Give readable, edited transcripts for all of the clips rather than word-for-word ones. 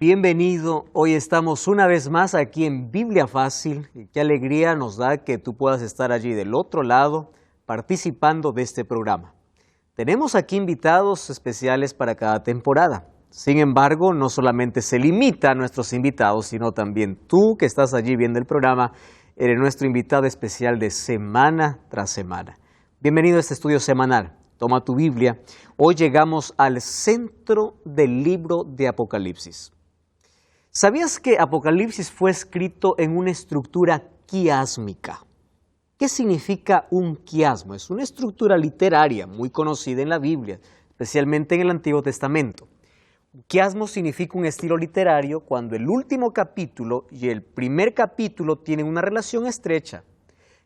Bienvenido, hoy estamos una vez más aquí en Biblia Fácil y qué alegría nos da que tú puedas estar allí del otro lado participando de este programa. Tenemos aquí invitados especiales para cada temporada. Sin embargo, no solamente se limita a nuestros invitados, sino también tú que estás allí viendo el programa, eres nuestro invitado especial de semana tras semana. Bienvenido a este estudio semanal. Toma tu Biblia. Hoy llegamos al centro del libro de Apocalipsis. ¿Sabías que Apocalipsis fue escrito en una estructura quiásmica? ¿Qué significa un quiasmo? Es una estructura literaria muy conocida en la Biblia, especialmente en el Antiguo Testamento. Un quiasmo significa un estilo literario cuando el último capítulo y el primer capítulo tienen una relación estrecha.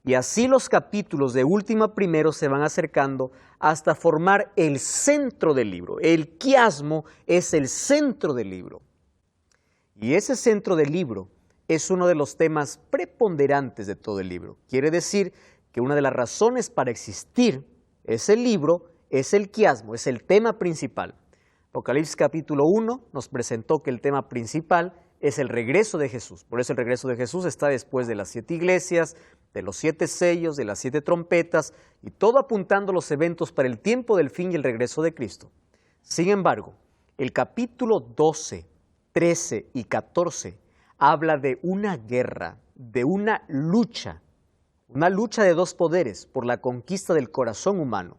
Y así los capítulos de último a primero se van acercando hasta formar el centro del libro. El quiasmo es el centro del libro. Y ese centro del libro es uno de los temas preponderantes de todo el libro. Quiere decir que una de las razones para existir ese libro es el quiasmo, es el tema principal. Apocalipsis capítulo 1 nos presentó que el tema principal es el regreso de Jesús. Por eso el regreso de Jesús está después de las 7 iglesias, de los 7 sellos, de las 7 trompetas, y todo apuntando a los eventos para el tiempo del fin y el regreso de Cristo. Sin embargo, el capítulo 12, 13 y 14 habla de una guerra, de una lucha de dos poderes por la conquista del corazón humano,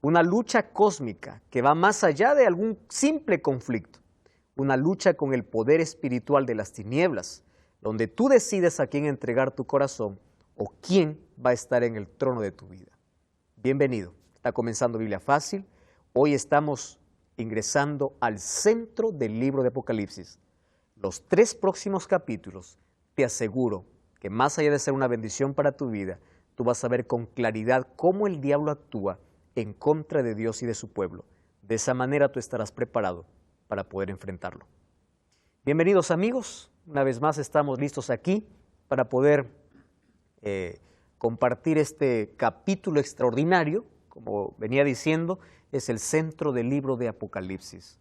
una lucha cósmica que va más allá de algún simple conflicto, una lucha con el poder espiritual de las tinieblas, donde tú decides a quién entregar tu corazón o quién va a estar en el trono de tu vida. Bienvenido, está comenzando Biblia Fácil, hoy estamos ingresando al centro del libro de Apocalipsis. Los 3 próximos capítulos, te aseguro que más allá de ser una bendición para tu vida, tú vas a ver con claridad cómo el diablo actúa en contra de Dios y de su pueblo. De esa manera tú estarás preparado para poder enfrentarlo. Bienvenidos amigos, una vez más estamos listos aquí para poder compartir este capítulo extraordinario. Como venía diciendo, es el centro del libro de Apocalipsis.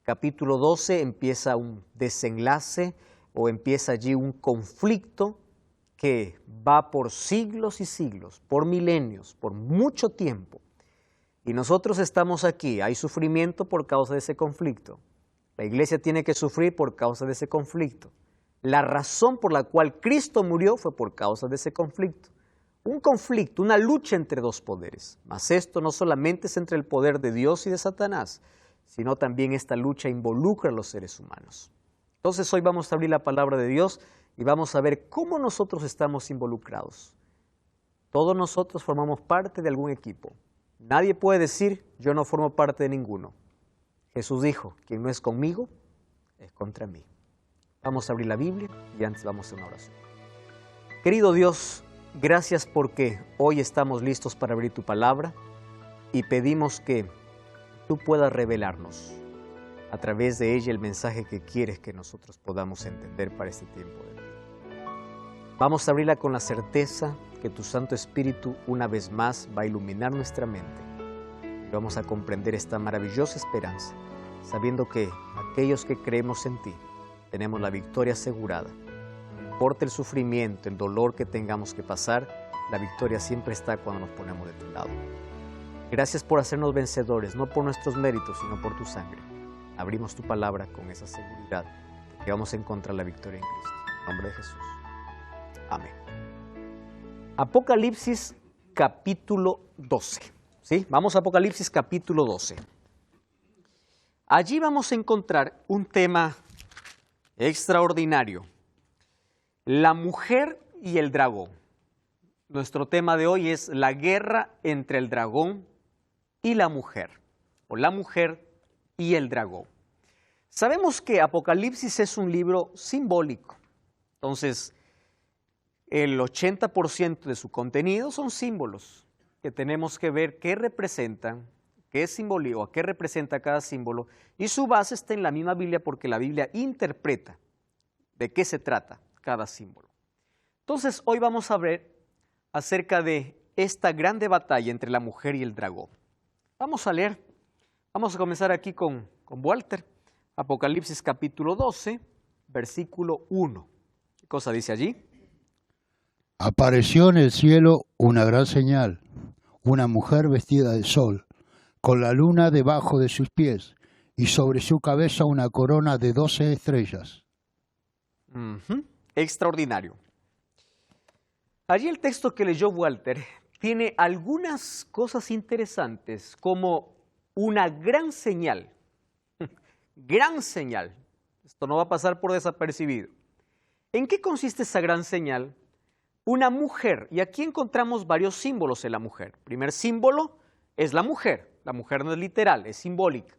Capítulo 12 empieza un desenlace o empieza allí un conflicto que va por siglos y siglos, por milenios, por mucho tiempo. Y nosotros estamos aquí, hay sufrimiento por causa de ese conflicto. La iglesia tiene que sufrir por causa de ese conflicto. La razón por la cual Cristo murió fue por causa de ese conflicto. Un conflicto, una lucha entre dos poderes. Mas esto no solamente es entre el poder de Dios y de Satanás, sino también esta lucha involucra a los seres humanos. Entonces hoy vamos a abrir la palabra de Dios y vamos a ver cómo nosotros estamos involucrados. Todos nosotros formamos parte de algún equipo. Nadie puede decir, yo no formo parte de ninguno. Jesús dijo, quien no es conmigo, es contra mí. Vamos a abrir la Biblia y antes vamos a una oración. Querido Dios, gracias porque hoy estamos listos para abrir tu palabra y pedimos que tú puedas revelarnos a través de ella el mensaje que quieres que nosotros podamos entender para este tiempo de vida. Vamos a abrirla con la certeza que tu Santo Espíritu una vez más va a iluminar nuestra mente y vamos a comprender esta maravillosa esperanza, sabiendo que aquellos que creemos en ti tenemos la victoria asegurada. No importa el sufrimiento, el dolor que tengamos que pasar, la victoria siempre está cuando nos ponemos de tu lado. Gracias por hacernos vencedores, no por nuestros méritos, sino por tu sangre. Abrimos tu palabra con esa seguridad de que vamos a encontrar la victoria en Cristo. En nombre de Jesús. Amén. Apocalipsis capítulo 12. ¿Sí? Vamos a Apocalipsis capítulo 12. Allí vamos a encontrar un tema extraordinario. La mujer y el dragón. Nuestro tema de hoy es la guerra entre el dragón y la mujer, o la mujer y el dragón. Sabemos que Apocalipsis es un libro simbólico, entonces el 80% de su contenido son símbolos que tenemos que ver qué representan, qué simbolizan, o qué representa cada símbolo, y su base está en la misma Biblia porque la Biblia interpreta de qué se trata cada símbolo. Entonces hoy vamos a ver acerca de esta grande batalla entre la mujer y el dragón. Vamos a leer, vamos a comenzar aquí con Walter. Apocalipsis capítulo 12, versículo 1. ¿Qué cosa dice allí? Apareció en el cielo una gran señal, una mujer vestida de sol, con la luna debajo de sus pies, y sobre su cabeza una corona de 12 estrellas. Extraordinario. Allí el texto que leyó Walter tiene algunas cosas interesantes, como una gran señal. Gran señal. Esto no va a pasar por desapercibido. ¿En qué consiste esa gran señal? Una mujer, y aquí encontramos varios símbolos en la mujer. El primer símbolo es la mujer no es literal, es simbólica.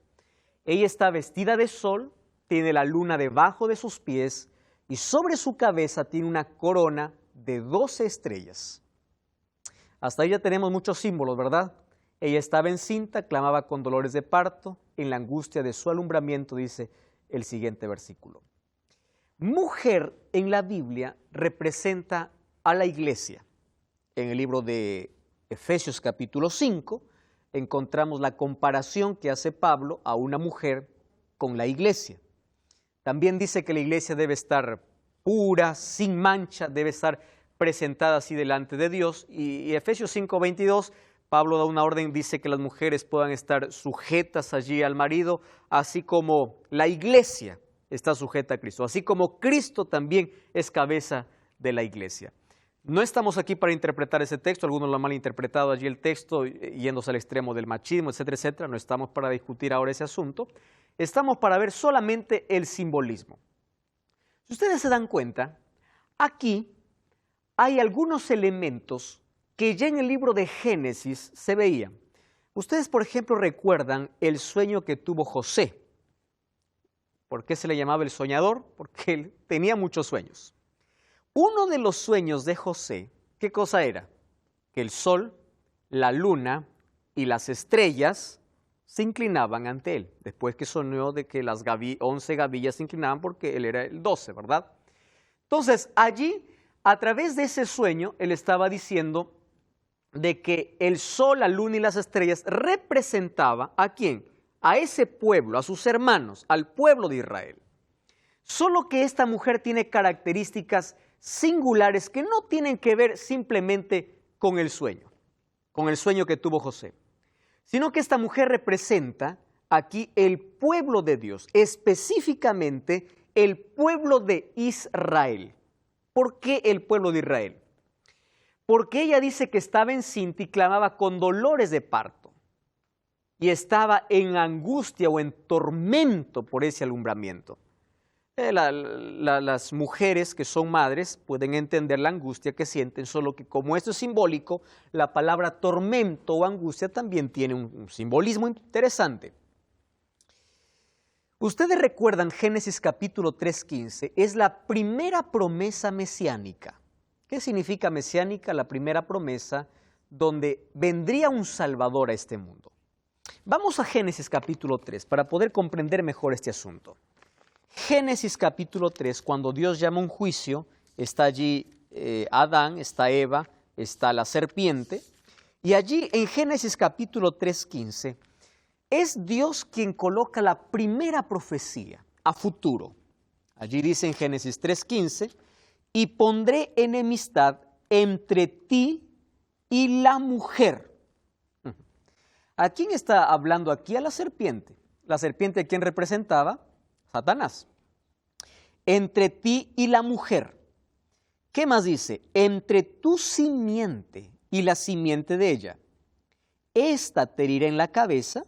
Ella está vestida de sol, tiene la luna debajo de sus pies y sobre su cabeza tiene una corona de 12 estrellas. Hasta ahí ya tenemos muchos símbolos, ¿verdad? Ella estaba encinta, clamaba con dolores de parto, en la angustia de su alumbramiento, dice el siguiente versículo. Mujer en la Biblia representa a la iglesia. En el libro de Efesios capítulo 5 encontramos la comparación que hace Pablo a una mujer con la iglesia. También dice que la iglesia debe estar pura, sin mancha, debe estar presentada así delante de Dios. Y Efesios 5:22, Pablo da una orden, dice que las mujeres puedan estar sujetas allí al marido, así como la iglesia está sujeta a Cristo, así como Cristo también es cabeza de la iglesia. No estamos aquí para interpretar ese texto, algunos lo han malinterpretado allí el texto, yéndose al extremo del machismo, etcétera, etcétera. No estamos para discutir ahora ese asunto, estamos para ver solamente el simbolismo. Si ustedes se dan cuenta, aquí hay algunos elementos que ya en el libro de Génesis se veían. Ustedes, por ejemplo, recuerdan el sueño que tuvo José. ¿Por qué se le llamaba el soñador? Porque él tenía muchos sueños. Uno de los sueños de José, ¿qué cosa era? Que el sol, la luna y las estrellas se inclinaban ante él. Después que soñó de que las 11 gavillas se inclinaban porque él era el 12, ¿verdad? Entonces, allí, a través de ese sueño, él estaba diciendo de que el sol, la luna y las estrellas representaba ¿a quién? A ese pueblo, a sus hermanos, al pueblo de Israel. Solo que esta mujer tiene características singulares que no tienen que ver simplemente con el sueño que tuvo José, sino que esta mujer representa aquí el pueblo de Dios, específicamente el pueblo de Israel. ¿Por qué el pueblo de Israel? Porque ella dice que estaba encinta y clamaba con dolores de parto y estaba en angustia o en tormento por ese alumbramiento. Las mujeres que son madres pueden entender la angustia que sienten, solo que como esto es simbólico, la palabra tormento o angustia también tiene un simbolismo interesante. Ustedes recuerdan Génesis capítulo 3:15, es la primera promesa mesiánica. ¿Qué significa mesiánica? La primera promesa donde vendría un Salvador a este mundo. Vamos a Génesis capítulo 3 para poder comprender mejor este asunto. Génesis capítulo 3, cuando Dios llama un juicio, está allí Adán, está Eva, está la serpiente, y allí en Génesis capítulo 3:15 es Dios quien coloca la primera profecía a futuro. Allí dice en Génesis 3:15, y pondré enemistad entre ti y la mujer. ¿A quién está hablando aquí? A la serpiente. ¿La serpiente a quién representaba? Satanás. Entre ti y la mujer. ¿Qué más dice? Entre tu simiente y la simiente de ella. Esta te herirá en la cabeza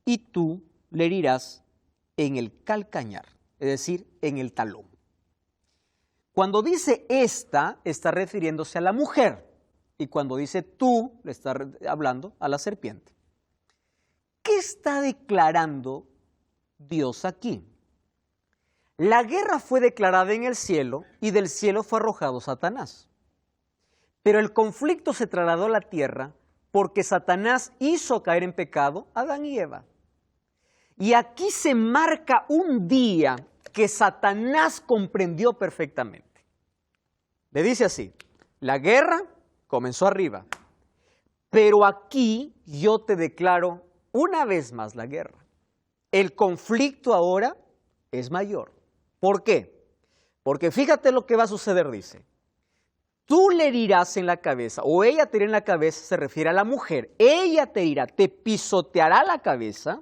y tú le herirás en el calcañar, es decir, en el talón. Cuando dice esta, está refiriéndose a la mujer, y cuando dice tú, le está hablando a la serpiente. ¿Qué está declarando Dios aquí? La guerra fue declarada en el cielo y del cielo fue arrojado Satanás. Pero el conflicto se trasladó a la tierra porque Satanás hizo caer en pecado a Adán y Eva. Y aquí se marca un día que Satanás comprendió perfectamente. Le dice así, la guerra comenzó arriba, pero aquí yo te declaro una vez más la guerra. El conflicto ahora es mayor. ¿Por qué? Porque fíjate lo que va a suceder, dice. Tú le herirás en la cabeza, o ella te herirá en la cabeza, se refiere a la mujer. Ella te herirá, te pisoteará la cabeza,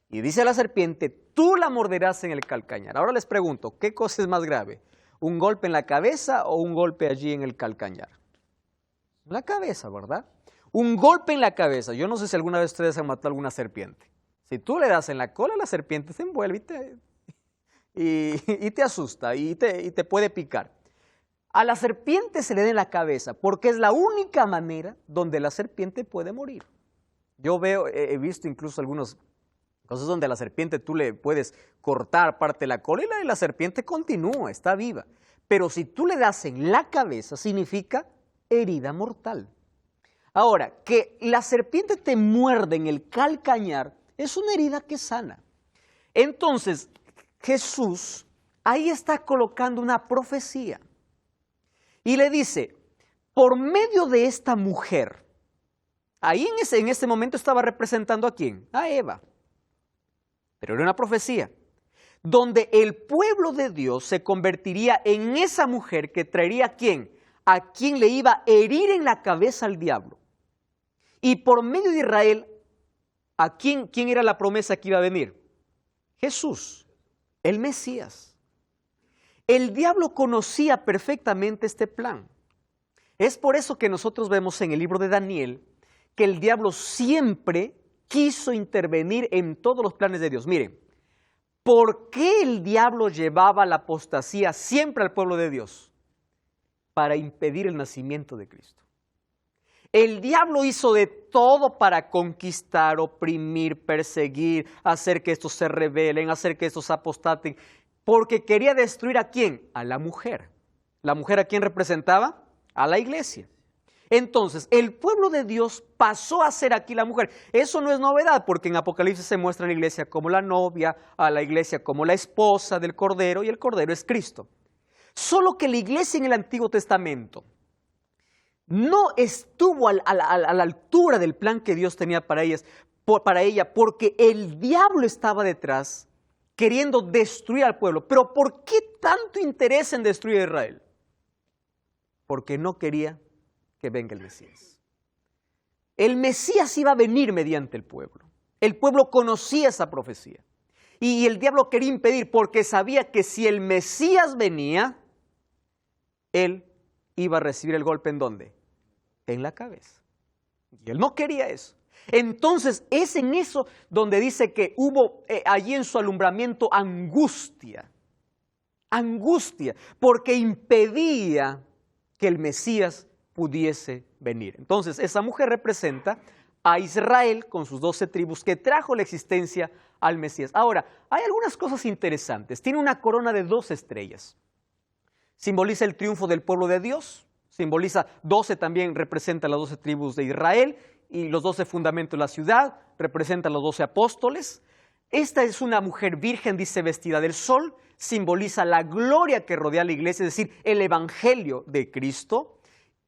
y dice la serpiente, tú la morderás en el calcañar. Ahora les pregunto, ¿qué cosa es más grave? ¿Un golpe en la cabeza o un golpe allí en el calcañar? La cabeza, ¿verdad? Un golpe en la cabeza. Yo no sé si alguna vez ustedes han matado a alguna serpiente. Si tú le das en la cola, la serpiente se envuelve y te asusta y te puede picar. A la serpiente se le da en la cabeza porque es la única manera donde la serpiente puede morir. Yo he visto incluso algunos casos donde a la serpiente tú le puedes cortar parte de la cola y la serpiente continúa, está viva. Pero si tú le das en la cabeza significa herida mortal. Ahora, que la serpiente te muerde en el calcañar es una herida que sana. Entonces, Jesús ahí está colocando una profecía. Y le dice, por medio de esta mujer, ahí en ese momento estaba representando ¿a quién? A Eva. Pero era una profecía, donde el pueblo de Dios se convertiría en esa mujer que traería ¿a quién? A quien le iba a herir en la cabeza al diablo. Y por medio de Israel, ¿a quién era la promesa que iba a venir? Jesús, el Mesías. El diablo conocía perfectamente este plan. Es por eso que nosotros vemos en el libro de Daniel que el diablo siempre quiso intervenir en todos los planes de Dios. Miren, ¿por qué el diablo llevaba la apostasía siempre al pueblo de Dios? Para impedir el nacimiento de Cristo. El diablo hizo de todo para conquistar, oprimir, perseguir, hacer que estos se rebelen, hacer que estos apostaten, porque quería destruir ¿a quién? A la mujer. ¿La mujer a quién representaba? A la iglesia. Entonces, el pueblo de Dios pasó a ser aquí la mujer. Eso no es novedad, porque en Apocalipsis se muestra a la iglesia como la novia, a la iglesia como la esposa del Cordero, y el Cordero es Cristo. Solo que la iglesia en el Antiguo Testamento no estuvo a la altura del plan que Dios tenía para ella, porque el diablo estaba detrás queriendo destruir al pueblo. Pero ¿por qué tanto interés en destruir a Israel? Porque no quería que venga el Mesías. El Mesías iba a venir mediante el pueblo. El pueblo conocía esa profecía. Y el diablo quería impedir porque sabía que si el Mesías venía, él iba a recibir el golpe ¿en dónde? En la cabeza. Y él no quería eso. Entonces es en eso donde dice que hubo allí en su alumbramiento angustia, porque impedía que el Mesías pudiese venir. Entonces esa mujer representa a Israel con sus 12 tribus que trajo la existencia al Mesías. Ahora, hay algunas cosas interesantes. Tiene una corona de 2 estrellas. Simboliza el triunfo del pueblo de Dios. Simboliza 12, también representa las 12 tribus de Israel. Y los 12 fundamentos de la ciudad, representan los 12 apóstoles. Esta es una mujer virgen, dice, vestida del sol, simboliza la gloria que rodea a la iglesia, es decir, el evangelio de Cristo.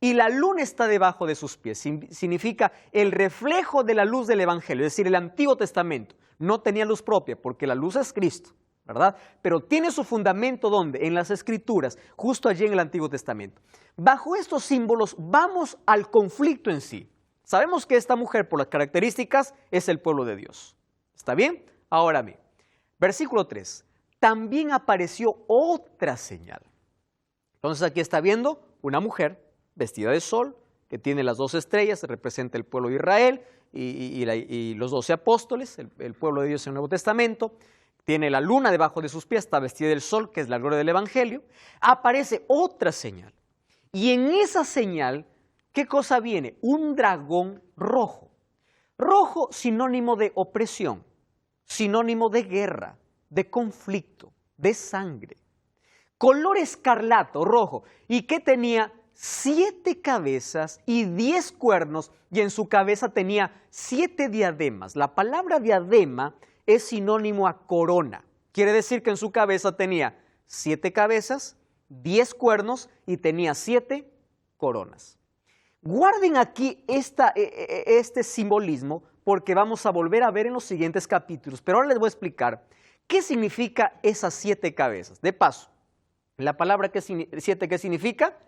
Y la luna está debajo de sus pies, significa el reflejo de la luz del evangelio, es decir, el Antiguo Testamento no tenía luz propia porque la luz es Cristo, ¿verdad? Pero tiene su fundamento ¿dónde? En las Escrituras, justo allí en el Antiguo Testamento. Bajo estos símbolos vamos al conflicto en sí. Sabemos que esta mujer, por las características, es el pueblo de Dios. ¿Está bien? Ahora bien, versículo 3. También apareció otra señal. Entonces aquí está viendo una mujer vestida de sol, que tiene las 2 estrellas, representa el pueblo de Israel y los 12 apóstoles, el pueblo de Dios en el Nuevo Testamento. Tiene la luna debajo de sus pies, está vestida del sol, que es la gloria del evangelio. Aparece otra señal. Y en esa señal, ¿qué cosa viene? Un dragón rojo. Rojo, sinónimo de opresión, sinónimo de guerra, de conflicto, de sangre. Color escarlato, rojo. ¿Y qué tenía? 7 cabezas y 10 cuernos, y en su cabeza tenía 7 diademas. La palabra diadema es sinónimo a corona. Quiere decir que en su cabeza tenía 7 cabezas, 10 cuernos y tenía 7 coronas. Guarden aquí este simbolismo porque vamos a volver a ver en los siguientes capítulos, pero ahora les voy a explicar ¿Qué significa esas 7 cabezas? De paso, la palabra 7, ¿qué significa?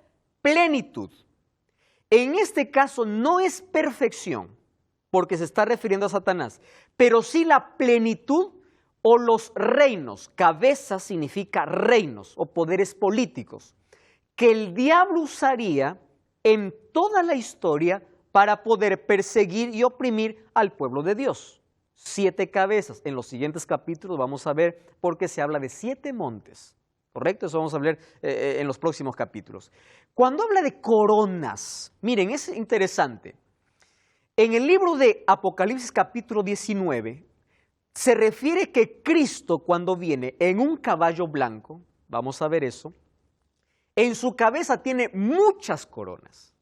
Plenitud. En este caso no es perfección, porque se está refiriendo a Satanás, pero sí la plenitud o los reinos. Cabeza significa reinos o poderes políticos, que el diablo usaría en toda la historia para poder perseguir y oprimir al pueblo de Dios. 7 cabezas. En los siguientes capítulos vamos a ver por qué se habla de 7 montes. ¿Correcto? Eso vamos a hablar en los próximos capítulos. Cuando habla de coronas, miren, es interesante. En el libro de Apocalipsis capítulo 19, se refiere que Cristo cuando viene en un caballo blanco, vamos a ver eso, en su cabeza tiene muchas coronas.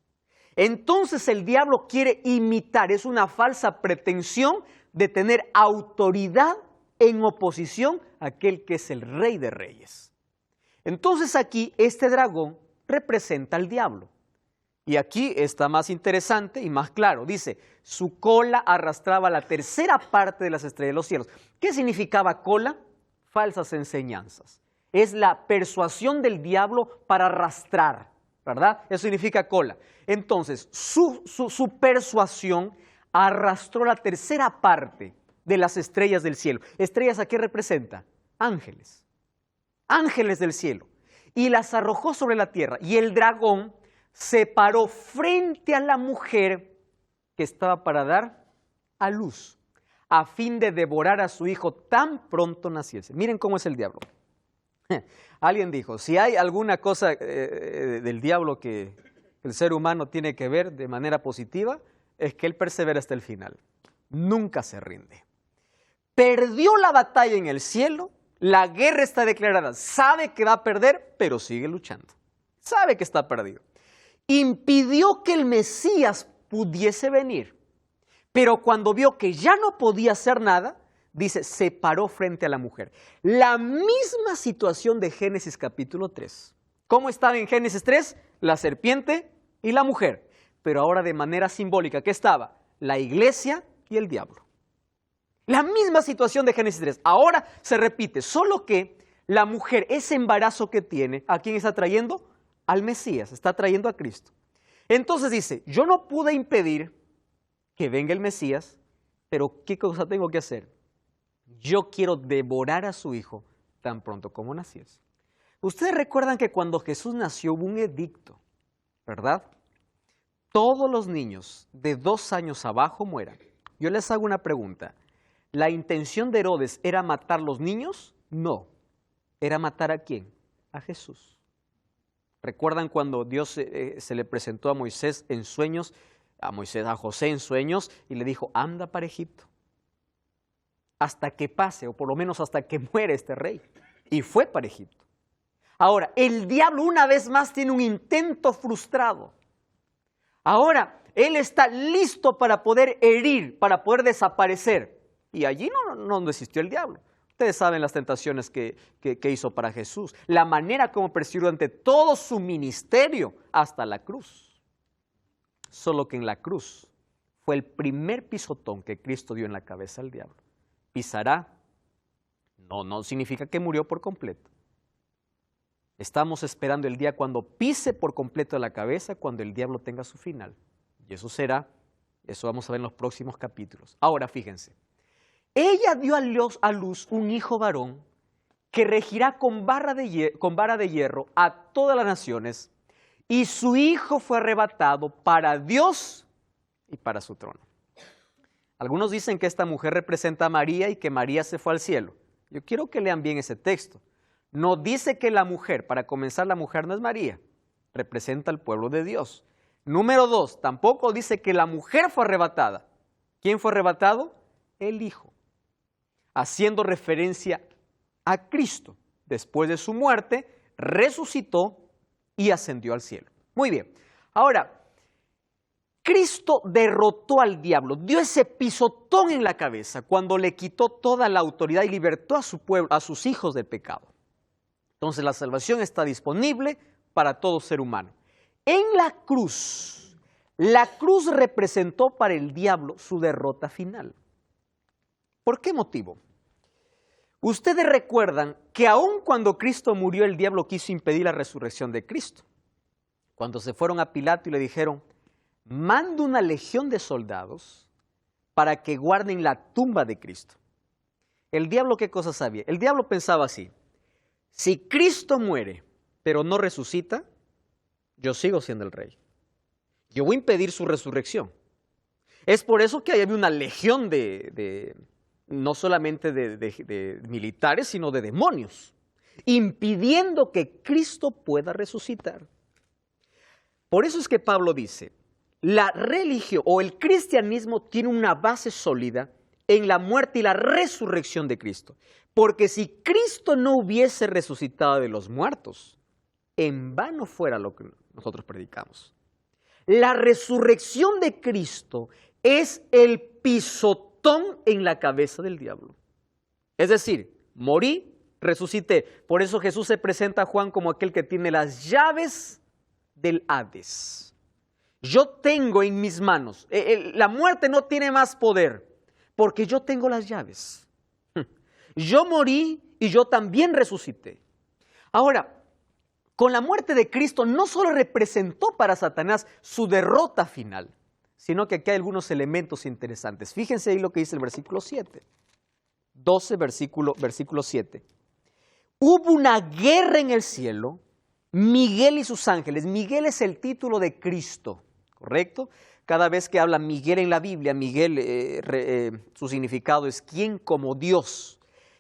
Entonces el diablo quiere imitar, es una falsa pretensión de tener autoridad en oposición a aquel que es el Rey de Reyes. Entonces aquí este dragón representa al diablo. Y aquí está más interesante y más claro. Dice, su cola arrastraba la tercera parte de las estrellas de los cielos. ¿Qué significaba cola? Falsas enseñanzas. Es la persuasión del diablo para arrastrar, ¿verdad? Eso significa cola. Entonces, su persuasión arrastró la tercera parte de las estrellas del cielo. ¿Estrellas a qué representa? Ángeles. Ángeles del cielo. Y las arrojó sobre la tierra. Y el dragón se paró frente a la mujer que estaba para dar a luz, a fin de devorar a su hijo tan pronto naciese. Miren cómo es el diablo. Alguien dijo, si hay alguna cosa del diablo que el ser humano tiene que ver de manera positiva, es que él persevera hasta el final. Nunca se rinde. Perdió la batalla en el cielo, la guerra está declarada, sabe que va a perder, pero sigue luchando. Sabe que está perdido. Impidió que el Mesías pudiese venir, pero cuando vio que ya no podía hacer nada, dice, se paró frente a la mujer. La misma situación de Génesis capítulo 3. ¿Cómo estaba en Génesis 3? La serpiente y la mujer, pero ahora de manera simbólica. ¿Qué estaba? La iglesia y el diablo. La misma situación de Génesis 3. Ahora se repite, solo que la mujer, ese embarazo que tiene, ¿a quién está trayendo? Al Mesías, está trayendo a Cristo. Entonces dice, yo no pude impedir que venga el Mesías, pero ¿qué cosa tengo que hacer? Yo quiero devorar a su hijo tan pronto como naciese. Ustedes recuerdan que cuando Jesús nació hubo un edicto, ¿verdad? Todos los niños de 2 años abajo mueran. Yo les hago una pregunta. ¿La intención de Herodes era matar los niños? No. ¿Era matar a quién? A Jesús. ¿Recuerdan cuando Dios se le presentó a Moisés en sueños, a José en sueños, y le dijo, anda para Egipto, hasta que pase, o por lo menos hasta que muera este rey? Y fue para Egipto. Ahora, el diablo una vez más tiene un intento frustrado. Ahora, él está listo para poder herir, para poder desaparecer. Y allí no desistió el diablo. Ustedes saben las tentaciones que hizo para Jesús, la manera como persiguió durante todo su ministerio hasta la cruz. Solo que en la cruz fue el primer pisotón que Cristo dio en la cabeza al diablo. Pisará, no significa que murió por completo. Estamos esperando el día cuando pise por completo la cabeza, cuando el diablo tenga su final. Y eso vamos a ver en los próximos capítulos. Ahora fíjense. Ella dio a luz un hijo varón que regirá con vara de hierro a todas las naciones, y su hijo fue arrebatado para Dios y para su trono. Algunos dicen que esta mujer representa a María y que María se fue al cielo. Yo quiero que lean bien ese texto. No dice que la mujer, para comenzar, la mujer no es María, representa al pueblo de Dios. Número 2, tampoco dice que la mujer fue arrebatada. ¿Quién fue arrebatado? El hijo, haciendo referencia a Cristo. Después de su muerte, resucitó y ascendió al cielo. Muy bien. Ahora, Cristo derrotó al diablo, dio ese pisotón en la cabeza cuando le quitó toda la autoridad y libertó a su pueblo, a sus hijos del pecado. Entonces la salvación está disponible para todo ser humano. En la cruz representó para el diablo su derrota final. ¿Por qué motivo? Ustedes recuerdan que aun cuando Cristo murió, el diablo quiso impedir la resurrección de Cristo. Cuando se fueron a Pilato y le dijeron, manda una legión de soldados para que guarden la tumba de Cristo. El diablo, ¿qué cosa sabía? El diablo pensaba así, si Cristo muere, pero no resucita, yo sigo siendo el rey. Yo voy a impedir su resurrección. Es por eso que había una legión no solamente de militares, sino de demonios, impidiendo que Cristo pueda resucitar. Por eso es que Pablo dice, la religión o el cristianismo tiene una base sólida en la muerte y la resurrección de Cristo. Porque si Cristo no hubiese resucitado de los muertos, en vano fuera lo que nosotros predicamos. La resurrección de Cristo es el pisotón en la cabeza del diablo. Es decir, morí, resucité. Por eso Jesús se presenta a Juan como aquel que tiene las llaves del Hades. Yo tengo en mis manos, la muerte no tiene más poder, porque yo tengo las llaves. Yo morí y yo también resucité. Ahora, con la muerte de Cristo no solo representó para Satanás su derrota final, sino que aquí hay algunos elementos interesantes. Fíjense ahí lo que dice el versículo 7. 12, versículo 7. Hubo una guerra en el cielo, Miguel y sus ángeles. Miguel es el título de Cristo, ¿correcto? Cada vez que habla Miguel en la Biblia, Miguel, su significado es quien como Dios.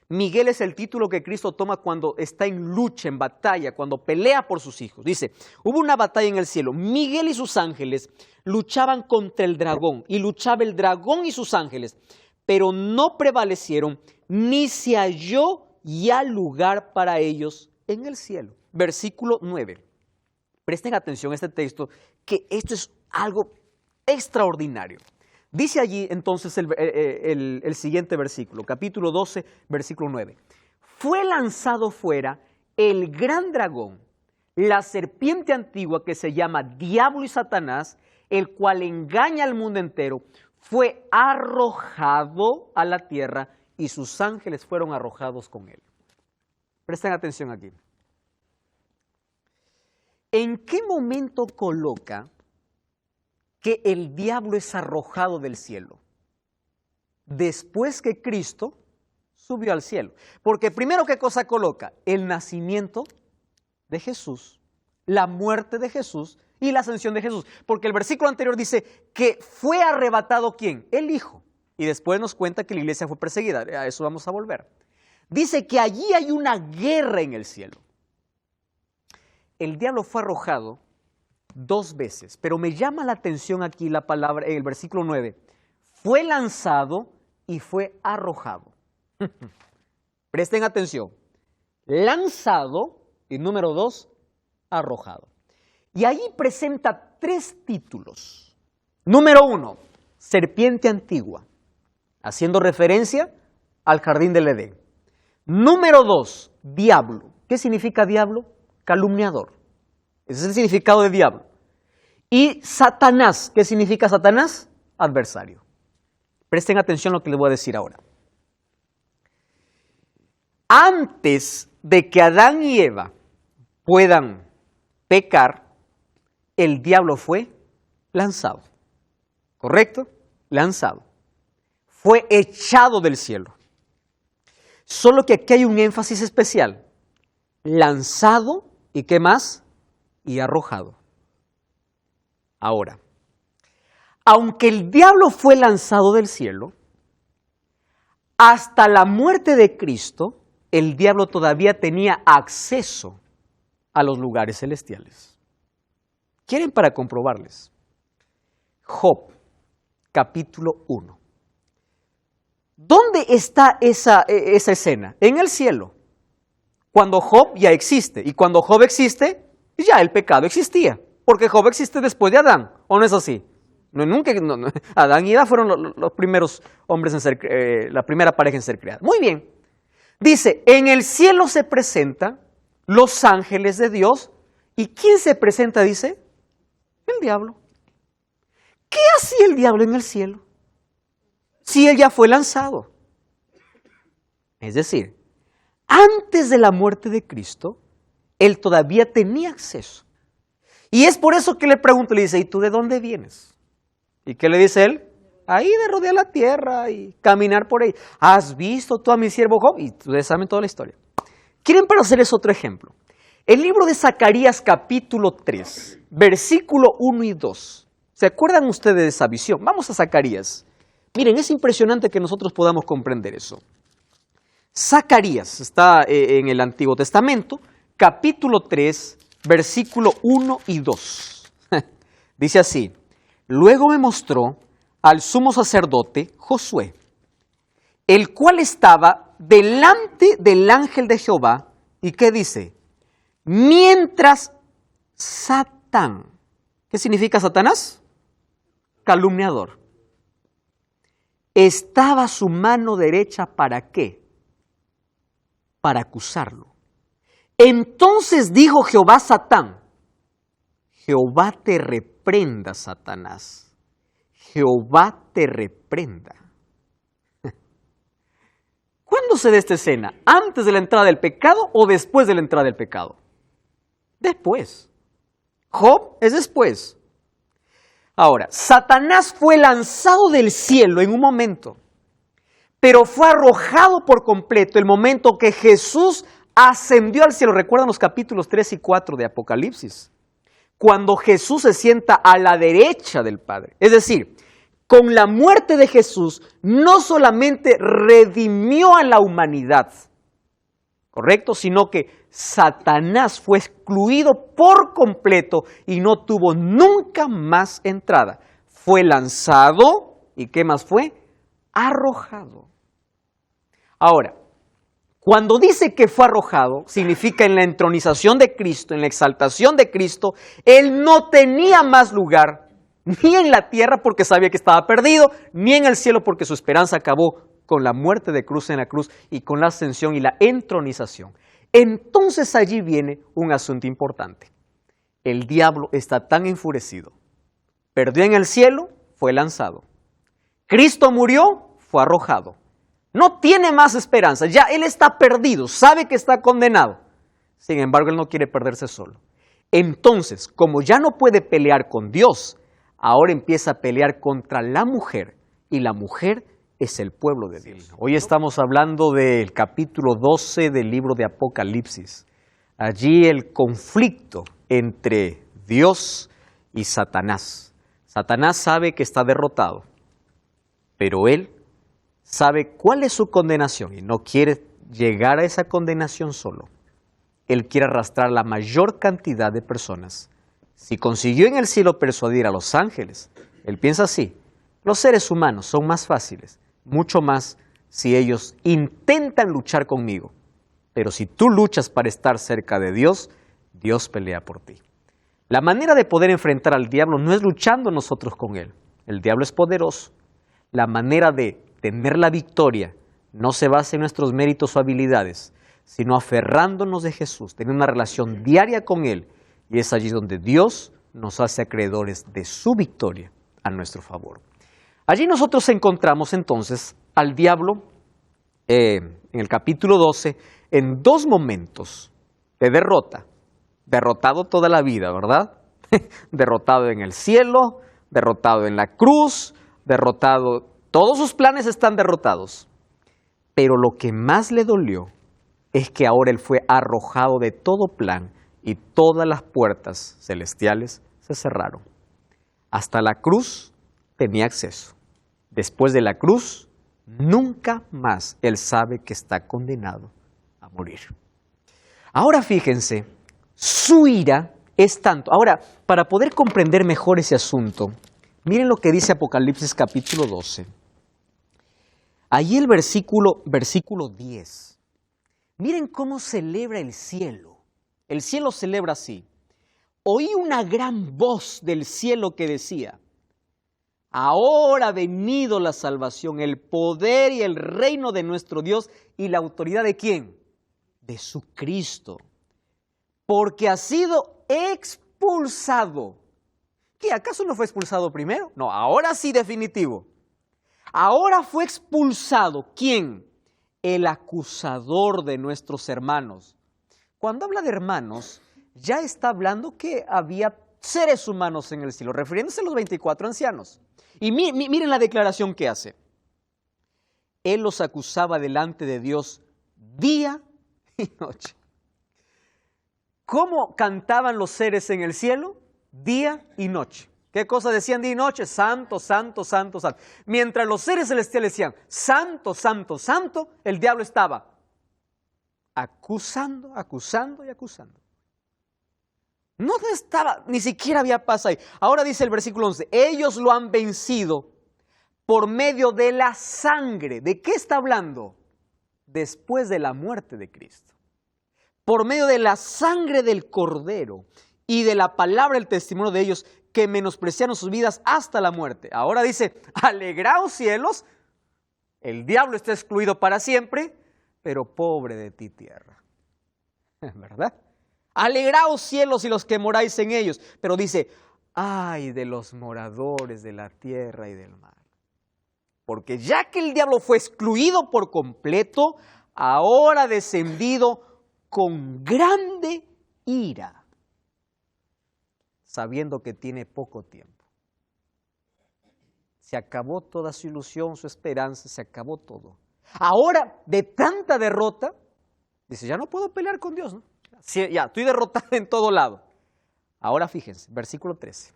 Miguel es el título que Cristo toma cuando está en lucha, en batalla, cuando pelea por sus hijos. Dice, hubo una batalla en el cielo. Miguel y sus ángeles luchaban contra el dragón. Y luchaba el dragón y sus ángeles. Pero no prevalecieron, ni se halló ya lugar para ellos en el cielo. Versículo 9. Presten atención a este texto, que esto es algo extraordinario. Dice allí entonces el siguiente versículo, capítulo 12, versículo 9. Fue lanzado fuera el gran dragón, la serpiente antigua que se llama Diablo y Satanás, el cual engaña al mundo entero, fue arrojado a la tierra y sus ángeles fueron arrojados con él. Presten atención aquí. ¿En qué momento coloca que el diablo es arrojado del cielo? Después que Cristo subió al cielo. Porque primero, ¿qué cosa coloca? El nacimiento de Jesús, la muerte de Jesús y la ascensión de Jesús. Porque el versículo anterior dice que fue arrebatado ¿quién? El Hijo. Y después nos cuenta que la iglesia fue perseguida. A eso vamos a volver. Dice que allí hay una guerra en el cielo. El diablo fue arrojado 2 veces, pero me llama la atención aquí la palabra, el versículo 9. Fue lanzado y fue arrojado. Presten atención. Lanzado y número 2, arrojado. Y ahí presenta 3 títulos. Número 1, serpiente antigua, haciendo referencia al jardín del Edén. Número 2, diablo. ¿Qué significa diablo? Calumniador. Ese es el significado de diablo. Y Satanás. ¿Qué significa Satanás? Adversario. Presten atención a lo que les voy a decir ahora. Antes de que Adán y Eva puedan pecar, el diablo fue lanzado. ¿Correcto? Lanzado. Fue echado del cielo. Solo que aquí hay un énfasis especial. Lanzado y ¿qué más? Y arrojado. Ahora, aunque el diablo fue lanzado del cielo, hasta la muerte de Cristo, el diablo todavía tenía acceso a los lugares celestiales. ¿Quieren para comprobarles? Job, capítulo 1. ¿Dónde está esa escena? En el cielo. Cuando Job ya existe. Y cuando Job existe, ya el pecado existía. Porque Job existe después de Adán. ¿O no es así? No. Adán y Eva fueron los primeros hombres en ser, la primera pareja en ser creada. Muy bien. Dice, en el cielo se presentan los ángeles de Dios. ¿Y quién se presenta? Dice, el diablo. ¿Qué hacía el diablo en el cielo? Si él ya fue lanzado. Es decir, Antes de la muerte de Cristo, él todavía tenía acceso. Y es por eso que le pregunto, le dice, ¿y tú de dónde vienes? ¿Y qué le dice él? Ahí de rodear la tierra y caminar por ahí. ¿Has visto tú a mi siervo Job? Y ustedes saben toda la historia. ¿Quieren para hacerles otro ejemplo? El libro de Zacarías capítulo 3, versículo 1 y 2. ¿Se acuerdan ustedes de esa visión? Vamos a Zacarías. Miren, es impresionante que nosotros podamos comprender eso. Zacarías está en el Antiguo Testamento, capítulo 3, versículo 1 y 2. Dice así, luego me mostró al sumo sacerdote Josué, el cual estaba delante del ángel de Jehová, y ¿qué dice? Mientras Satán, ¿qué significa Satanás? Calumniador. Estaba a su mano derecha, ¿para qué? Para acusarlo. Entonces dijo Jehová a Satán, Jehová te reprenda, Satanás. Jehová te reprenda. ¿Cuándo se da esta escena? ¿Antes de la entrada del pecado o después de la entrada del pecado? Después. Job es después. Ahora, Satanás fue lanzado del cielo en un momento, pero fue arrojado por completo el momento que Jesús ascendió al cielo. ¿Recuerdan los capítulos 3 y 4 de Apocalipsis? Cuando Jesús se sienta a la derecha del Padre. Es decir, con la muerte de Jesús no solamente redimió a la humanidad, ¿correcto? Sino que Satanás fue excluido por completo y no tuvo nunca más entrada. Fue lanzado y ¿qué más fue? Arrojado. Ahora, cuando dice que fue arrojado, significa en la entronización de Cristo, en la exaltación de Cristo, Él no tenía más lugar, ni en la tierra porque sabía que estaba perdido, ni en el cielo porque su esperanza acabó con la muerte de cruz en la cruz y con la ascensión y la entronización. Entonces allí viene un asunto importante. El diablo está tan enfurecido. Perdió en el cielo, fue lanzado. Cristo murió, fue arrojado. No tiene más esperanza, ya él está perdido, sabe que está condenado. Sin embargo, él no quiere perderse solo. Entonces, como ya no puede pelear con Dios, ahora empieza a pelear contra la mujer, y la mujer es el pueblo de Dios. Hoy estamos hablando del capítulo 12 del libro de Apocalipsis. Allí el conflicto entre Dios y Satanás. Satanás sabe que está derrotado, pero él sabe cuál es su condenación y no quiere llegar a esa condenación solo. Él quiere arrastrar la mayor cantidad de personas. Si consiguió en el cielo persuadir a los ángeles, él piensa así, los seres humanos son más fáciles, mucho más si ellos intentan luchar conmigo. Pero si tú luchas para estar cerca de Dios, Dios pelea por ti. La manera de poder enfrentar al diablo no es luchando nosotros con él. El diablo es poderoso. La manera de tener la victoria no se basa en nuestros méritos o habilidades, sino aferrándonos de Jesús, teniendo una relación diaria con Él. Y es allí donde Dios nos hace acreedores de su victoria a nuestro favor. Allí nosotros encontramos entonces al diablo en el capítulo 12 en dos momentos de derrota. Derrotado toda la vida, ¿verdad? Derrotado en el cielo, derrotado en la cruz, derrotado. Todos sus planes están derrotados. Pero lo que más le dolió es que ahora él fue arrojado de todo plan y todas las puertas celestiales se cerraron. Hasta la cruz tenía acceso. Después de la cruz, nunca más él sabe que está condenado a morir. Ahora fíjense, su ira es tanto. Ahora, para poder comprender mejor ese asunto, miren lo que dice Apocalipsis capítulo 12. Ahí el versículo 10. Miren cómo celebra el cielo. El cielo celebra así. Oí una gran voz del cielo que decía, ahora ha venido la salvación, el poder y el reino de nuestro Dios y la autoridad ¿de quién? De su Cristo. Porque ha sido expulsado. ¿Qué? ¿Acaso no fue expulsado primero? No, ahora sí definitivo. Ahora fue expulsado, ¿quién? el acusador de nuestros hermanos. Cuando habla de hermanos, ya está hablando que había seres humanos en el cielo, refiriéndose a los 24 ancianos. Y miren la declaración que hace. Él los acusaba delante de Dios día y noche. ¿Cómo cantaban los seres en el cielo? Día y noche. ¿Qué cosa decían día y noche? Santo, santo, santo, santo. Mientras los seres celestiales decían santo, santo, santo, el diablo estaba acusando, acusando y acusando. No estaba, ni siquiera había paz ahí. Ahora dice el versículo 11, ellos lo han vencido por medio de la sangre. ¿De qué está hablando? Después de la muerte de Cristo. Por medio de la sangre del Cordero y de la palabra del testimonio de ellos que menospreciaron sus vidas hasta la muerte. Ahora dice, alegraos cielos, el diablo está excluido para siempre, pero pobre de ti tierra. ¿Verdad? Alegraos cielos y los que moráis en ellos. Pero dice, ay de los moradores de la tierra y del mar. Porque ya que el diablo fue excluido por completo, ahora ha descendido con grande ira, sabiendo que tiene poco tiempo. Se acabó toda su ilusión, su esperanza, se acabó todo. Ahora, de tanta derrota, dice, ya no puedo pelear con Dios, ¿no? Sí, ya, estoy derrotado en todo lado. Ahora fíjense, versículo 13.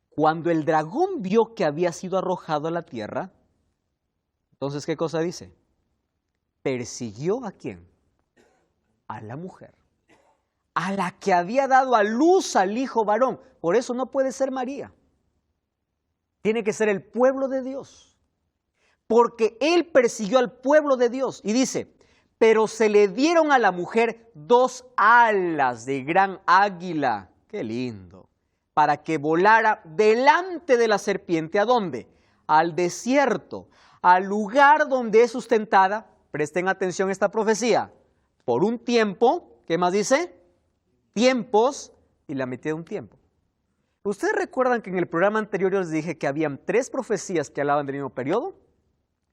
Cuando el dragón vio que había sido arrojado a la tierra, entonces, ¿qué cosa dice? Persiguió ¿a quién? A la mujer, a la que había dado a luz al hijo varón. Por eso no puede ser María. Tiene que ser el pueblo de Dios. Porque él persiguió al pueblo de Dios. Y dice, pero se le dieron a la mujer 2 alas de gran águila. ¡Qué lindo! Para que volara delante de la serpiente. ¿A dónde? Al desierto, al lugar donde es sustentada. Presten atención a esta profecía. Por un tiempo, ¿qué más dice? Tiempos y la mitad de un tiempo. ¿Ustedes recuerdan que en el programa anterior yo les dije que habían 3 profecías que hablaban del mismo periodo?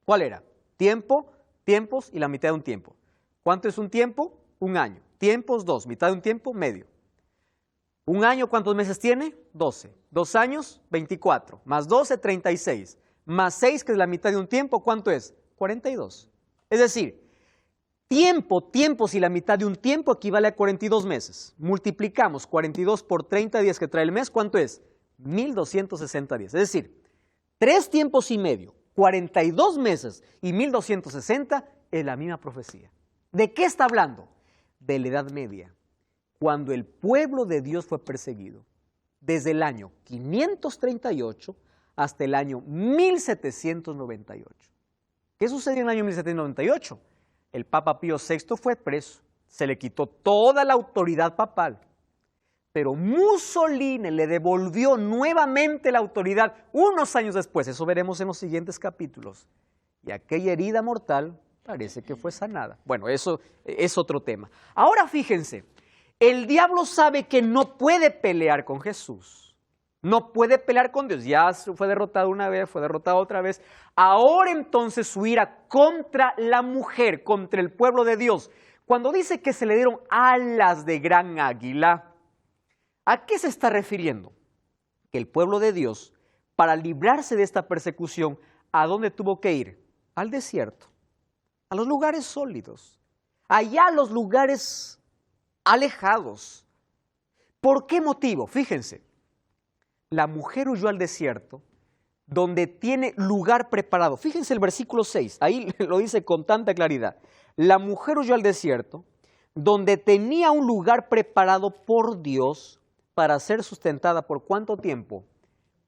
¿Cuál era? Tiempo, tiempos y la mitad de un tiempo. ¿Cuánto es un tiempo? 1 año. Tiempos, 2. Mitad de un tiempo, medio. 1 año, ¿cuántos meses tiene? 12. 2 años, 24. Más 12, 36. Más 6, que es la mitad de un tiempo, ¿cuánto es? 42. Es decir, tiempo, tiempos y la mitad de un tiempo equivale a 42 meses. Multiplicamos 42 por 30 días que trae el mes, ¿cuánto es? 1260 días. Es decir, 3 tiempos y medio, 42 meses y 1260 es la misma profecía. ¿De qué está hablando? De la Edad Media, cuando el pueblo de Dios fue perseguido. Desde el año 538 hasta el año 1798. ¿Qué sucedió en el año 1798? El Papa Pío VI fue preso, se le quitó toda la autoridad papal, pero Mussolini le devolvió nuevamente la autoridad unos años después, eso veremos en los siguientes capítulos, y aquella herida mortal parece que fue sanada. Bueno, eso es otro tema. Ahora fíjense, el diablo sabe que no puede pelear con Jesús. No puede pelear con Dios, ya fue derrotado una vez, fue derrotado otra vez. Ahora entonces su ira contra la mujer, contra el pueblo de Dios. Cuando dice que se le dieron alas de gran águila, ¿a qué se está refiriendo? Que el pueblo de Dios, para librarse de esta persecución, ¿a dónde tuvo que ir? Al desierto, a los lugares sólidos, allá a los lugares alejados. ¿Por qué motivo? Fíjense. La mujer huyó al desierto, donde tiene lugar preparado. Fíjense el versículo 6, ahí lo dice con tanta claridad. La mujer huyó al desierto, donde tenía un lugar preparado por Dios para ser sustentada ¿por cuánto tiempo?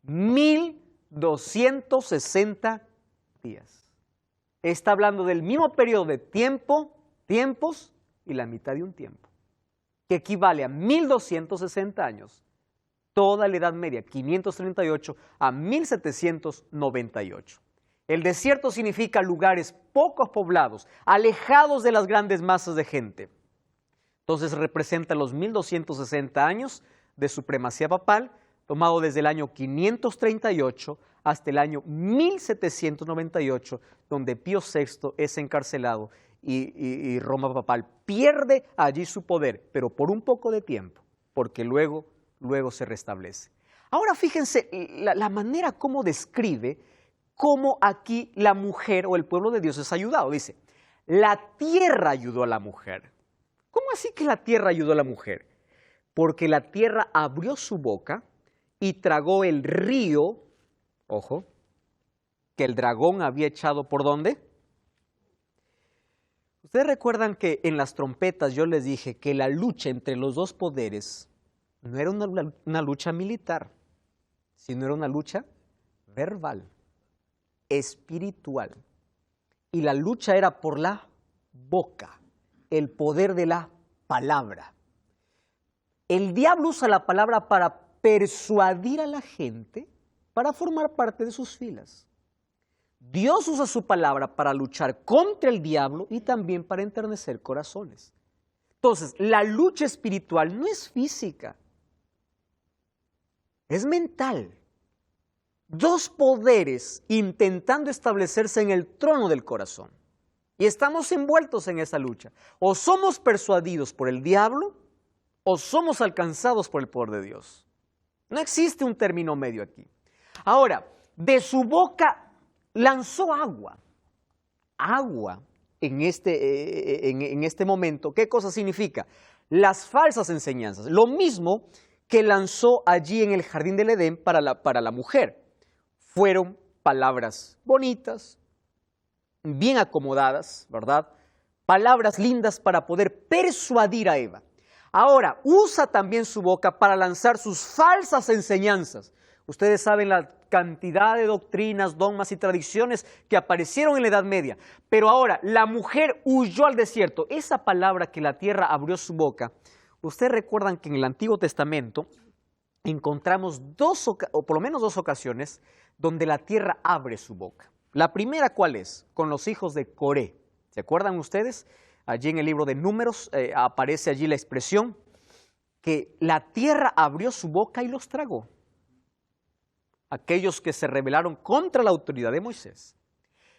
1260 días. Está hablando del mismo periodo de tiempo, tiempos y la mitad de un tiempo, que equivale a 1260 años. Toda la Edad Media, 538 a 1798. El desierto significa lugares poco poblados, alejados de las grandes masas de gente. Entonces representa los 1260 años de supremacía papal, tomado desde el año 538 hasta el año 1798, donde Pío VI es encarcelado y Roma papal pierde allí su poder, pero por un poco de tiempo, porque luego se restablece. Ahora fíjense la manera como describe cómo aquí la mujer o el pueblo de Dios es ayudado. Dice, la tierra ayudó a la mujer. ¿Cómo así que la tierra ayudó a la mujer? Porque la tierra abrió su boca y tragó el río, ojo, que el dragón había echado ¿por dónde? Ustedes recuerdan que en las trompetas yo les dije que la lucha entre los dos poderes no era una lucha militar, sino era una lucha verbal, espiritual. Y la lucha era por la boca, el poder de la palabra. El diablo usa la palabra para persuadir a la gente para formar parte de sus filas. Dios usa su palabra para luchar contra el diablo y también para enternecer corazones. Entonces, la lucha espiritual no es física, es mental. Dos poderes intentando establecerse en el trono del corazón. Y estamos envueltos en esa lucha. O somos persuadidos por el diablo, o somos alcanzados por el poder de Dios. No existe un término medio aquí. Ahora, de su boca lanzó agua. Agua en este momento. ¿Qué cosa significa? Las falsas enseñanzas. Lo mismo que lanzó allí en el jardín del Edén para la mujer. Fueron palabras bonitas, bien acomodadas, ¿verdad? Palabras lindas para poder persuadir a Eva. Ahora, usa también su boca para lanzar sus falsas enseñanzas. Ustedes saben la cantidad de doctrinas, dogmas y tradiciones que aparecieron en la Edad Media. Pero ahora, la mujer huyó al desierto. Esa palabra que la tierra abrió su boca, ustedes recuerdan que en el Antiguo Testamento encontramos o por lo menos dos ocasiones donde la tierra abre su boca. La primera, ¿cuál es? Con los hijos de Coré. ¿Se acuerdan ustedes? Allí en el libro de Números aparece allí la expresión que la tierra abrió su boca y los tragó. Aquellos que se rebelaron contra la autoridad de Moisés.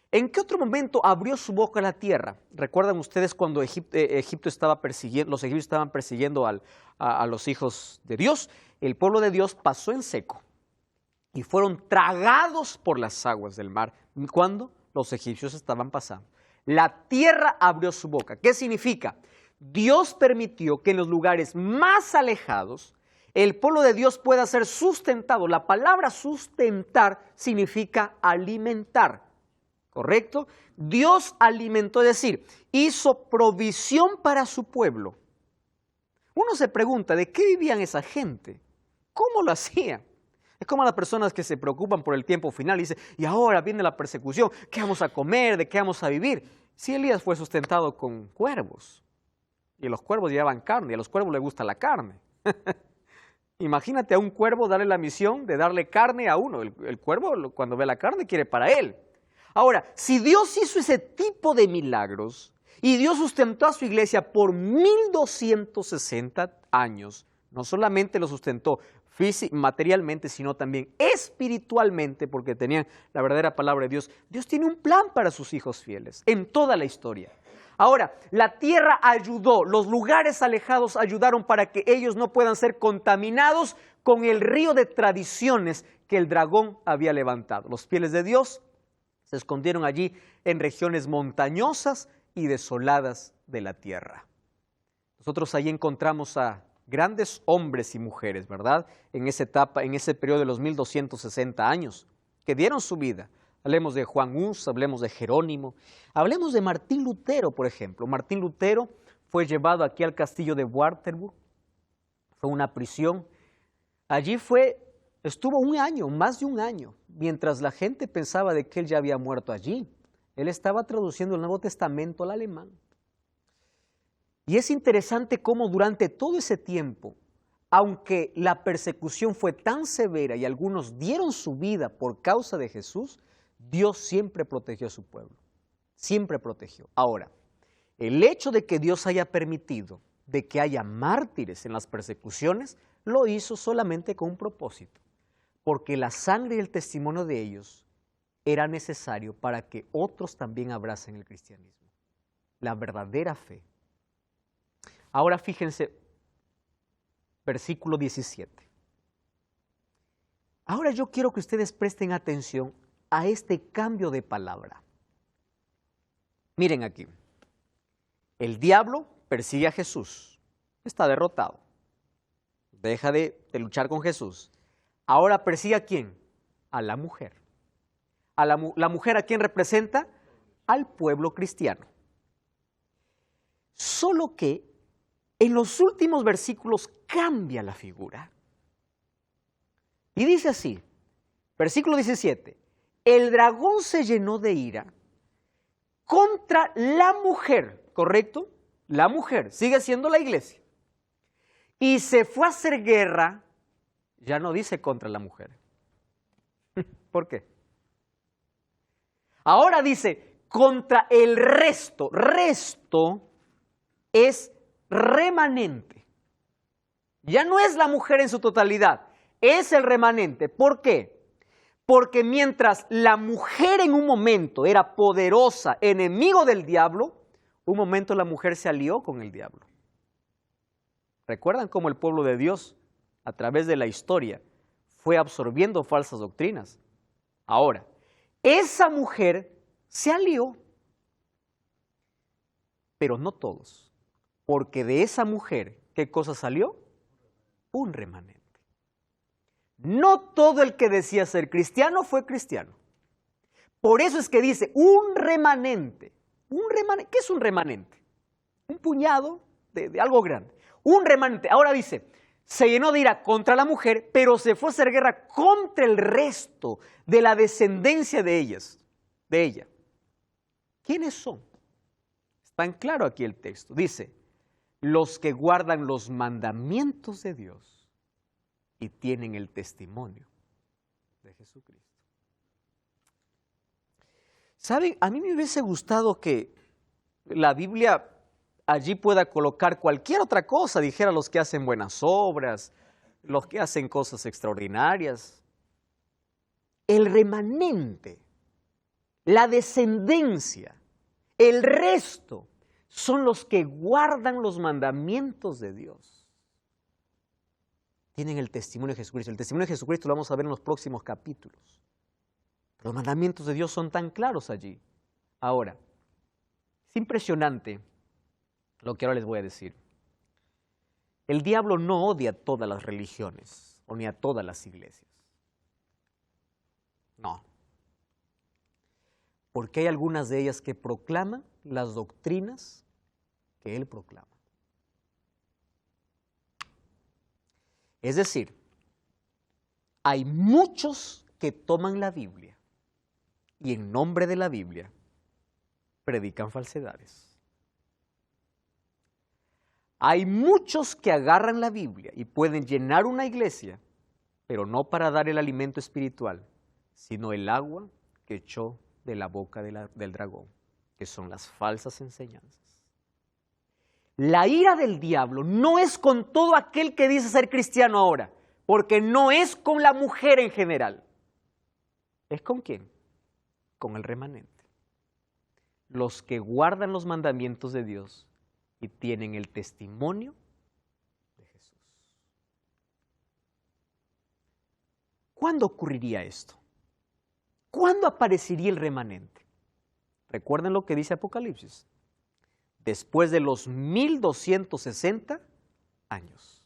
¿En qué otro momento abrió su boca la tierra? ¿Recuerdan ustedes cuando Egipto estaba persiguiendo, los egipcios estaban persiguiendo a los hijos de Dios? El pueblo de Dios pasó en seco y fueron tragados por las aguas del mar cuando los egipcios estaban pasando. La tierra abrió su boca. ¿Qué significa? Dios permitió que en los lugares más alejados el pueblo de Dios pueda ser sustentado. La palabra sustentar significa alimentar, ¿correcto? Dios alimentó, es decir, hizo provisión para su pueblo. Uno se pregunta, ¿de qué vivían esa gente? ¿Cómo lo hacían? Es como las personas que se preocupan por el tiempo final y dicen, y ahora viene la persecución, ¿qué vamos a comer? ¿De qué vamos a vivir? Si Elías fue sustentado con cuervos, y los cuervos llevaban carne, y a los cuervos les gusta la carne. Imagínate a un cuervo darle la misión de darle carne a uno. El cuervo cuando ve la carne quiere para él. Ahora, si Dios hizo ese tipo de milagros y Dios sustentó a su iglesia por 1260 años, no solamente lo sustentó materialmente, sino también espiritualmente, porque tenían la verdadera palabra de Dios. Dios tiene un plan para sus hijos fieles en toda la historia. Ahora, la tierra ayudó, los lugares alejados ayudaron para que ellos no puedan ser contaminados con el río de tradiciones que el dragón había levantado. Los fieles de Dios se escondieron allí en regiones montañosas y desoladas de la tierra. Nosotros allí encontramos a grandes hombres y mujeres, ¿verdad? En esa etapa, en ese periodo de los 1260 años, que dieron su vida. Hablemos de Juan Hus, hablemos de Jerónimo, hablemos de Martín Lutero, por ejemplo. Martín Lutero fue llevado aquí al castillo de Wartburg, fue una prisión. Allí estuvo un año, más de un año, mientras la gente pensaba de que él ya había muerto allí. Él estaba traduciendo el Nuevo Testamento al alemán. Y es interesante cómo durante todo ese tiempo, aunque la persecución fue tan severa y algunos dieron su vida por causa de Jesús, Dios siempre protegió a su pueblo, siempre protegió. Ahora, el hecho de que Dios haya permitido de que haya mártires en las persecuciones, lo hizo solamente con un propósito, porque la sangre y el testimonio de ellos era necesario para que otros también abracen el cristianismo, la verdadera fe. Ahora fíjense, versículo 17. Ahora yo quiero que ustedes presten atención a este cambio de palabra. Miren aquí, el diablo persigue a Jesús, está derrotado, deja de luchar con Jesús. Ahora persigue ¿a quién? A la mujer. ¿La mujer a quién representa? Al pueblo cristiano. Solo que en los últimos versículos cambia la figura. Y dice así, versículo 17, el dragón se llenó de ira contra la mujer, ¿correcto? La mujer, sigue siendo la iglesia. Y se fue a hacer guerra, ya no dice contra la mujer. ¿Por qué? Ahora dice contra el resto. Resto es remanente. Ya no es la mujer en su totalidad, es el remanente. ¿Por qué? Porque mientras la mujer en un momento era poderosa, enemigo del diablo, un momento la mujer se alió con el diablo. ¿Recuerdan cómo el pueblo de Dios, a través de la historia, fue absorbiendo falsas doctrinas? Ahora, esa mujer se alió, pero no todos, porque de esa mujer, ¿qué cosa salió? Un remanente. No todo el que decía ser cristiano fue cristiano. Por eso es que dice un remanente. ¿Qué es un remanente? Un puñado de algo grande. Un remanente. Ahora dice, se llenó de ira contra la mujer, pero se fue a hacer guerra contra el resto de la descendencia de ella. ¿Quiénes son? Está en claro aquí el texto. Dice, los que guardan los mandamientos de Dios y tienen el testimonio de Jesucristo. ¿Saben? A mí me hubiese gustado que la Biblia allí pueda colocar cualquier otra cosa, dijera los que hacen buenas obras, los que hacen cosas extraordinarias. El remanente, la descendencia, el resto son los que guardan los mandamientos de Dios. Tienen el testimonio de Jesucristo. El testimonio de Jesucristo lo vamos a ver en los próximos capítulos. Los mandamientos de Dios son tan claros allí. Ahora, es impresionante lo que ahora les voy a decir. El diablo no odia a todas las religiones o ni a todas las iglesias. No. Porque hay algunas de ellas que proclaman las doctrinas que él proclama. Es decir, hay muchos que toman la Biblia y en nombre de la Biblia predican falsedades. Hay muchos que agarran la Biblia y pueden llenar una iglesia, pero no para dar el alimento espiritual, sino el agua que echó de la boca del dragón, que son las falsas enseñanzas. La ira del diablo no es con todo aquel que dice ser cristiano ahora, porque no es con la mujer en general. ¿Es con quién? Con el remanente. Los que guardan los mandamientos de Dios y tienen el testimonio de Jesús. ¿Cuándo ocurriría esto? ¿Cuándo aparecería el remanente? Recuerden lo que dice Apocalipsis. Después de los 1260 años.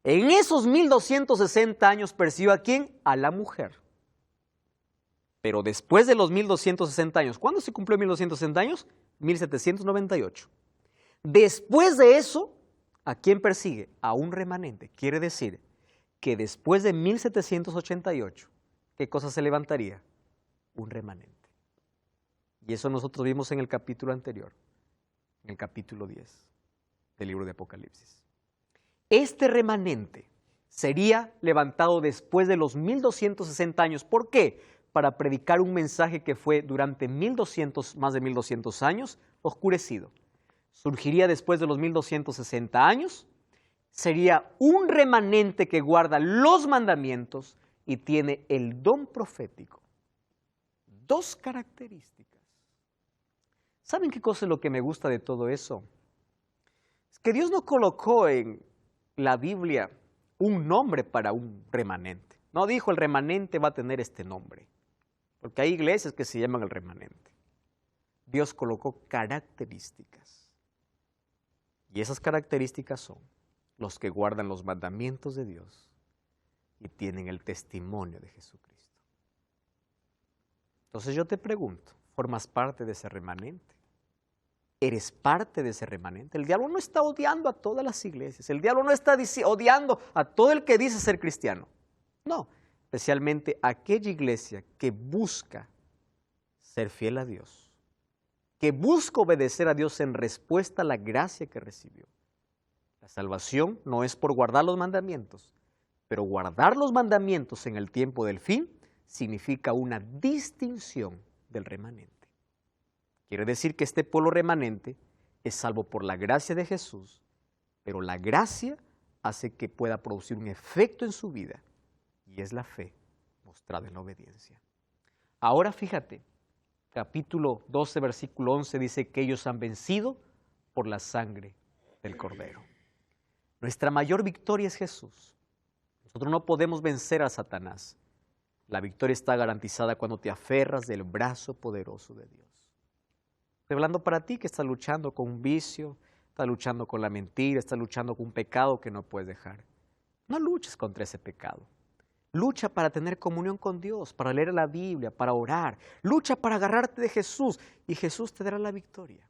En esos 1260 años persiguió ¿a quién? A la mujer. Pero después de los 1260 años, ¿cuándo se cumplió 1260 años? 1798. Después de eso, ¿a quién persigue? A un remanente. Quiere decir que después de 1788, ¿qué cosa se levantaría? Un remanente. Y eso nosotros vimos en el capítulo anterior. En el capítulo 10 del libro de Apocalipsis. Este remanente sería levantado después de los 1260 años. ¿Por qué? Para predicar un mensaje que fue durante más de 1200 años oscurecido. Surgiría después de los 1260 años, sería un remanente que guarda los mandamientos y tiene el don profético. Dos características. ¿Saben qué cosa es lo que me gusta de todo eso? Es que Dios no colocó en la Biblia un nombre para un remanente. No dijo el remanente va a tener este nombre, porque hay iglesias que se llaman el remanente. Dios colocó características. Y esas características son los que guardan los mandamientos de Dios y tienen el testimonio de Jesucristo. Entonces yo te pregunto, ¿formas parte de ese remanente? ¿Eres parte de ese remanente? El diablo no está odiando a todas las iglesias. El diablo no está odiando a todo el que dice ser cristiano. No, especialmente a aquella iglesia que busca ser fiel a Dios, que busca obedecer a Dios en respuesta a la gracia que recibió. La salvación no es por guardar los mandamientos, pero guardar los mandamientos en el tiempo del fin significa una distinción del remanente. Quiere decir que este pueblo remanente es salvo por la gracia de Jesús, pero la gracia hace que pueda producir un efecto en su vida, y es la fe mostrada en la obediencia. Ahora fíjate, capítulo 12, versículo 11 dice que ellos han vencido por la sangre del Cordero. Nuestra mayor victoria es Jesús. Nosotros no podemos vencer a Satanás. La victoria está garantizada cuando te aferras del brazo poderoso de Dios. Estoy hablando para ti que estás luchando con un vicio, estás luchando con la mentira, estás luchando con un pecado que no puedes dejar. No luches contra ese pecado. Lucha para tener comunión con Dios, para leer la Biblia, para orar. Lucha para agarrarte de Jesús y Jesús te dará la victoria.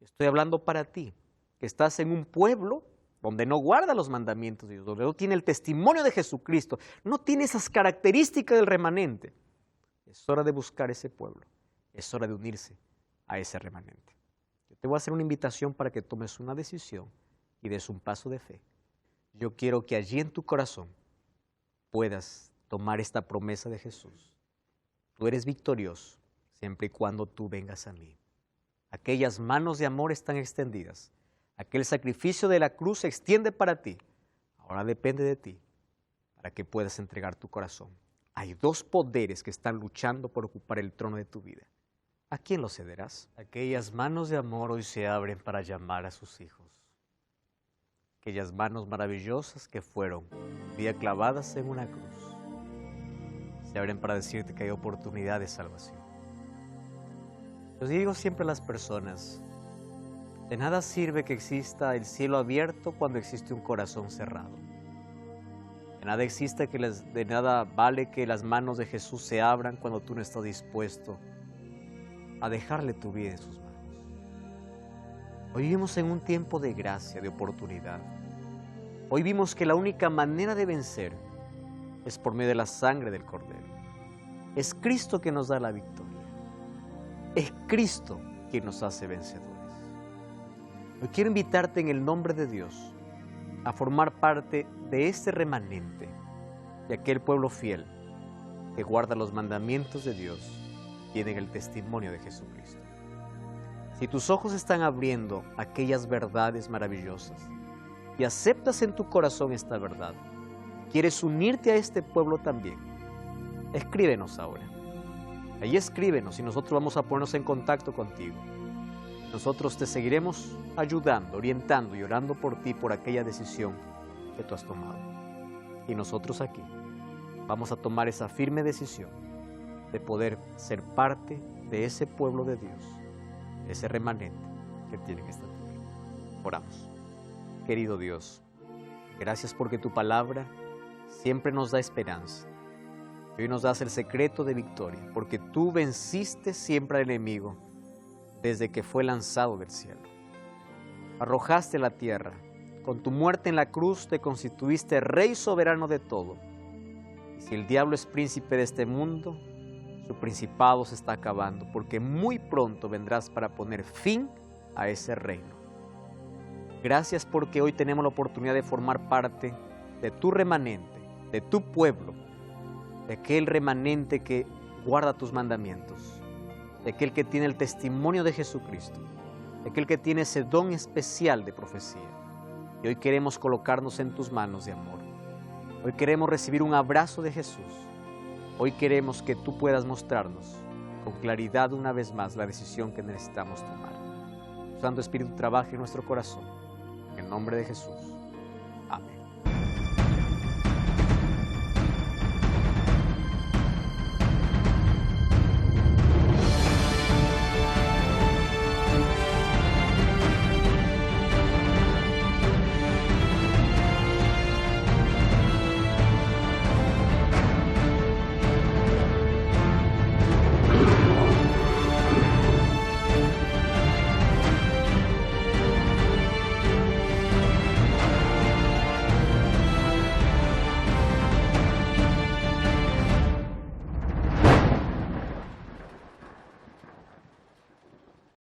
Estoy hablando para ti, que estás en un pueblo donde no guarda los mandamientos de Dios, donde no tiene el testimonio de Jesucristo, no tiene esas características del remanente. Es hora de buscar ese pueblo, es hora de unirse a ese remanente. Yo te voy a hacer una invitación para que tomes una decisión y des un paso de fe. Yo quiero que allí en tu corazón puedas tomar esta promesa de Jesús. Tú eres victorioso siempre y cuando tú vengas a mí. Aquellas manos de amor están extendidas. Aquel sacrificio de la cruz se extiende para ti. Ahora depende de ti para que puedas entregar tu corazón. Hay dos poderes que están luchando por ocupar el trono de tu vida. ¿A quién lo cederás? Aquellas manos de amor hoy se abren para llamar a sus hijos. Aquellas manos maravillosas que fueron un día clavadas en una cruz. Se abren para decirte que hay oportunidad de salvación. Yo digo siempre a las personas, de nada sirve que exista el cielo abierto cuando existe un corazón cerrado. De nada vale que las manos de Jesús se abran cuando tú no estás dispuesto a dejarle tu vida en sus manos. Hoy vivimos en un tiempo de gracia, de oportunidad. Hoy vimos que la única manera de vencer es por medio de la sangre del Cordero. Es Cristo quien nos da la victoria. Es Cristo quien nos hace vencedores. Hoy quiero invitarte en el nombre de Dios a formar parte de este remanente, de aquel pueblo fiel que guarda los mandamientos de Dios, tienen el testimonio de Jesucristo. Si tus ojos están abriendo aquellas verdades maravillosas y aceptas en tu corazón esta verdad, quieres unirte a este pueblo también, escríbenos ahora. Ahí escríbenos y nosotros vamos a ponernos en contacto contigo. Nosotros te seguiremos ayudando, orientando y orando por ti, por aquella decisión que tú has tomado. Y nosotros aquí vamos a tomar esa firme decisión de poder ser parte de ese pueblo de Dios, ese remanente que tiene en esta tierra. Oramos. Querido Dios, gracias porque tu palabra siempre nos da esperanza. Y hoy nos das el secreto de victoria, porque tú venciste siempre al enemigo desde que fue lanzado del cielo. Arrojaste a la tierra, con tu muerte en la cruz te constituiste rey soberano de todo. Y si el diablo es príncipe de este mundo, su principado se está acabando, porque muy pronto vendrás para poner fin a ese reino. Gracias porque hoy tenemos la oportunidad de formar parte de tu remanente, de tu pueblo, de aquel remanente que guarda tus mandamientos, de aquel que tiene el testimonio de Jesucristo, de aquel que tiene ese don especial de profecía. Y hoy queremos colocarnos en tus manos de amor. Hoy queremos recibir un abrazo de Jesús. Hoy queremos que tú puedas mostrarnos con claridad una vez más la decisión que necesitamos tomar. Santo Espíritu, trabaje en nuestro corazón. En el nombre de Jesús.